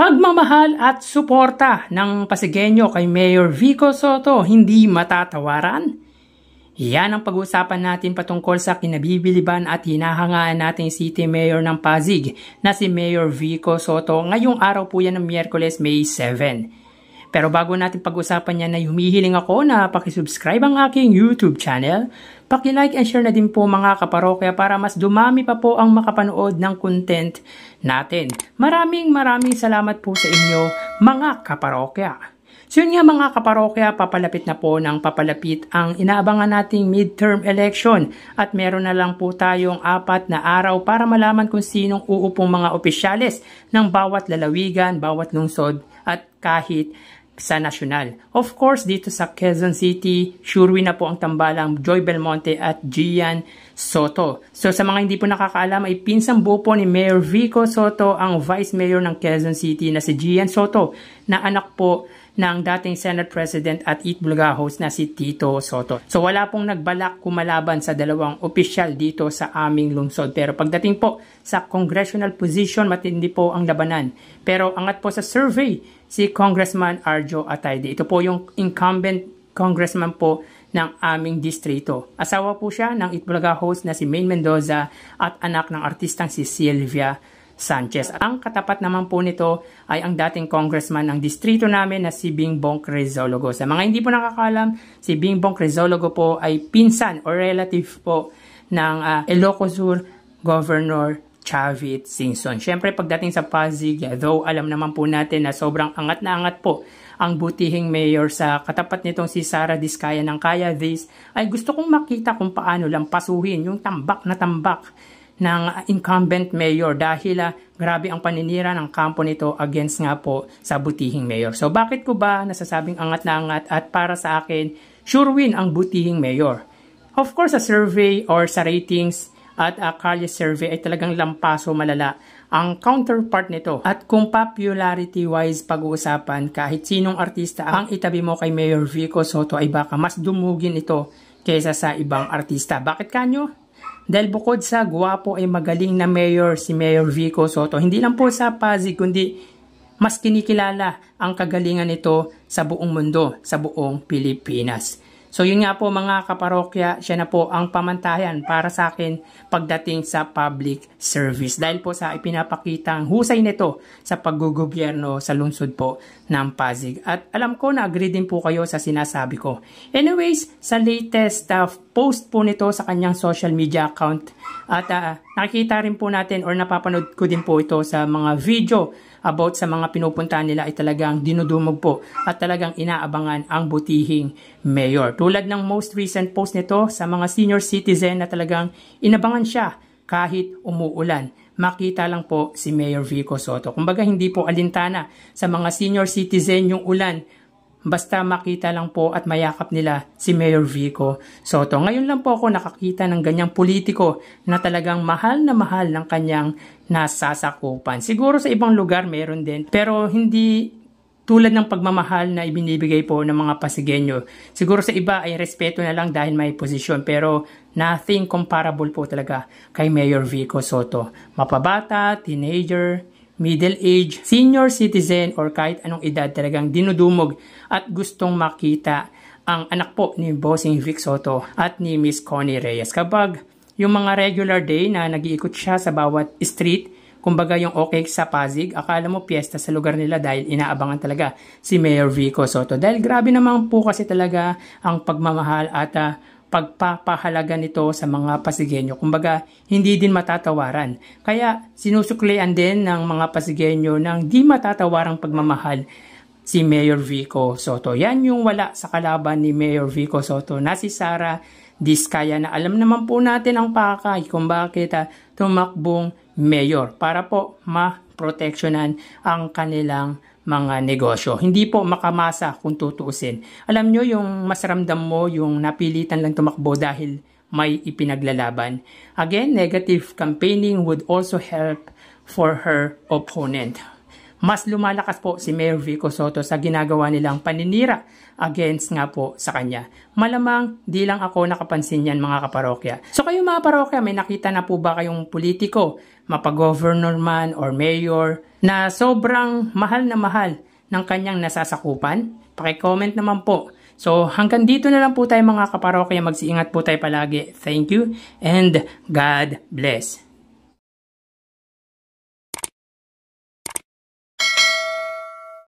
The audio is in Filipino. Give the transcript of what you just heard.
Pagmamahal at suporta ng Pasigueño kay Mayor Vico Soto hindi matatawaran. Yan ang pag-uusapan natin patungkol sa kinabibiliban at hinahangaan nating City Mayor ng Pasig na si Mayor Vico Soto. Ngayong araw po yan ng Miyerkules, May 7. Pero bago natin pag-usapan yan, ay humihiling ako na pakisubscribe ang aking YouTube channel. Paki-like and share na din po mga kaparokya para mas dumami pa po ang makapanood ng content natin. Maraming salamat po sa inyo mga kaparokya. So yun nga mga kaparokya, papalapit na po ng papalapit ang inaabangan nating midterm election at meron na lang po tayong 4 na araw para malaman kung sinong uupong mga opisyales ng bawat lalawigan, bawat lungsod at kahit sa nasyonal. Of course, dito sa Quezon City, sure win na po ang tambalang Joy Belmonte at Gian Soto. So sa mga hindi po nakakaalam, ay pinsang buo po ni Mayor Vico Soto ang Vice Mayor ng Quezon City na si Gian Soto, na anak po ng dating Senate President at Eat Bulaga host na si Tito Soto. So wala pong nagbalak kumalaban sa dalawang opisyal dito sa aming lungsod. Pero pagdating po sa congressional position, matindi po ang labanan. Pero angat po sa survey si Congressman Arjo Atayde. Ito po yung incumbent congressman po ng aming distrito. Asawa po siya ng Eat Bulaga host na si Maine Mendoza at anak ng artistang si Sylvia Sanchez. Ang katapat naman po nito ay ang dating congressman ng distrito namin na si Bingbong Crizologo. Sa mga hindi po nakakalam, si Bingbong Crizologo po ay pinsan o relative po ng Ilocos Sur Governor Chavit Singson. Siyempre pagdating sa Pasig, though alam naman po natin na sobrang angat na angat po ang butihing mayor sa katapat nitong si Sara Diskaya ng Kaya This, ay gusto kong makita kung paano lang pasuhin yung tambak na tambak ng incumbent mayor dahil grabe ang paninira ng kampo nito against nga po sa butihing mayor. So bakit ko ba nasasabing angat na angat at para sa akin, sure win ang butihing mayor? Of course, sa survey or sa ratings at Kalye survey ay talagang lampaso malala ang counterpart nito. At kung popularity wise pag-uusapan, kahit sinong artista ang itabi mo kay Mayor Vico Soto ay baka mas dumugin ito kaysa sa ibang artista. Bakit kanyo? Dahil bukod sa guwapo ay magaling na mayor si Mayor Vico Soto, hindi lang po sa Pasig kundi mas kinikilala ang kagalingan nito sa buong mundo, sa buong Pilipinas. So yun nga po mga kaparokya, siya na po ang pamantayan para sa akin pagdating sa public service. Dahil po sa ipinapakitang husay nito sa paggugobyerno sa lungsod po ng Pasig. At alam ko na agree din po kayo sa sinasabi ko. Anyways, sa latest post po nito sa kanyang social media account at nakikita rin po natin or napapanood ko din po ito sa mga video about sa mga pinupuntahan nila ay talagang dinudumog po at talagang inaabangan ang butihing mayor. Tulad ng most recent post nito sa mga senior citizen na talagang inabangan siya kahit umuulan. Makita lang po si Mayor Vico Soto. Kumbaga hindi po alintana sa mga senior citizen yung ulan. Basta makita lang po at mayakap nila si Mayor Vico Soto. Ngayon lang po ako nakakita ng ganyang politiko na talagang mahal na mahal ng kanyang nasasakupan. Siguro sa ibang lugar meron din, pero hindi tulad ng pagmamahal na ibinibigay po ng mga Pasigueño. Siguro sa iba ay respeto na lang dahil may posisyon, pero nothing comparable po talaga kay Mayor Vico Soto. Mapabata, teenager, middle age, senior citizen, or kahit anong edad talagang dinudumog at gustong makita ang anak po ni Bossing Vic Soto at ni Miss Connie Reyes. Kapag yung mga regular day na nag-iikot siya sa bawat street, kumbaga yung okay sa Pasig, akala mo piyesta sa lugar nila dahil inaabangan talaga si Mayor Vico Soto. Dahil grabe naman po kasi talaga ang pagmamahal at pagpapahalaga nito sa mga Pasigueño. Kumbaga, hindi din matatawaran. Kaya sinusuklian din ng mga Pasigueño ng di matatawarang pagmamahal si Mayor Vico Soto. Yan yung wala sa kalaban ni Mayor Vico Soto na si Sara Diskaya, na alam naman po natin ang pakay kung bakit tumakbong mayor para po ma-proteksyonan ang kanilang mga negosyo. Hindi po makamasa kung tutuusin. Alam nyo yung mas ramdam mo yung napilitan lang tumakbo dahil may ipinaglalaban. Again, negative campaigning would also help for her opponent. Mas lumalakas po si Mayor Vico Soto sa ginagawa nilang paninira against nga po sa kanya. Malamang di lang ako nakapansin yan mga kaparokya. So kayo mga parokya, may nakita na po ba kayong politiko, mapa-governor man or mayor, na sobrang mahal na mahal ng kanyang nasasakupan? Paki-comment naman po. So hanggang dito na lang po tayo mga kaparokya. Mag-iingat po tayo palagi. Thank you and God bless.